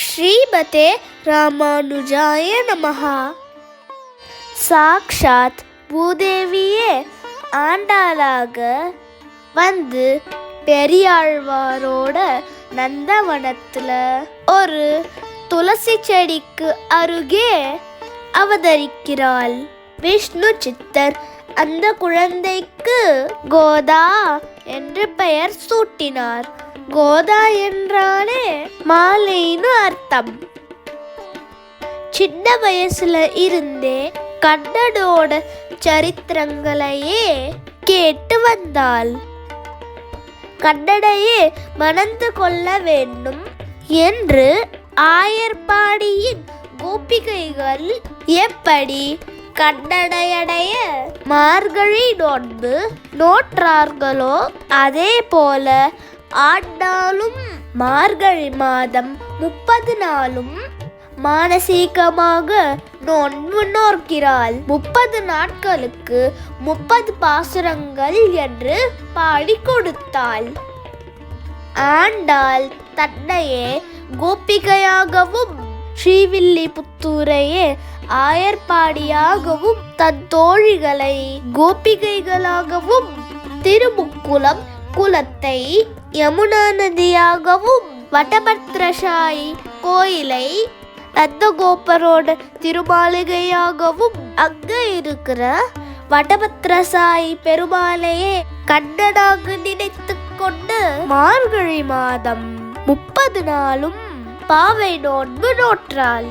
ஸ்ரீமதே ராமானுஜாய நமஹா. சாக்ஷாத் பூதேவியே ஆண்டாளாக வந்து பெரியாழ்வாரோட நந்தவனத்துல ஒரு துளசி செடிக்கு அருகே அவதரிக்கிறாள். விஷ்ணு சித்தர் அந்த குழந்தைக்கு கோதா என்று பெயர் சூட்டினார். கோதா என்றாலே மாலைன்னு அர்த்தம். சின்ன வயசுல இருந்தே கண்ணனோட சரித்திரங்களையே கேட்டு வந்தாள். கண்ணனையே மணந்து கொள்ள வேண்டும் என்று ஆயர்பாடியின் கோபிகைகள் எப்படி கண்ணனையடைய மார்கழி நோன்பு நோற்றார்களோ அதே போல ஆண்டாளும் மார்கழி மாதம் 30 நாளும் மானசீகமாக நோன்பு நோக்கிறாள். 30 நாட்களுக்கு 30 பாசுரங்கள் என்று பாடி கொடுத்தாள். ஆண்டாள் தன்னையே கோபிகையாகவும் ஸ்ரீவில்லிபுத்தூரையே ஆயர்பாடியாகவும் தன் தோழிகளை கோபிகைகளாகவும் திருமுக்குளம் குளத்தை யமுனா நதியாகவும் வடபத்ரசாயி கோயிலை நந்தகோபரோட திருமாளிகையாகவும் அங்க இருக்கிற வடபத்ரசாயி பெருமாளையே கண்ணனாக நினைத்து கொண்டு மார்கழி மாதம் 30 நாளும் பாவை நோன்பு நோற்றாள்.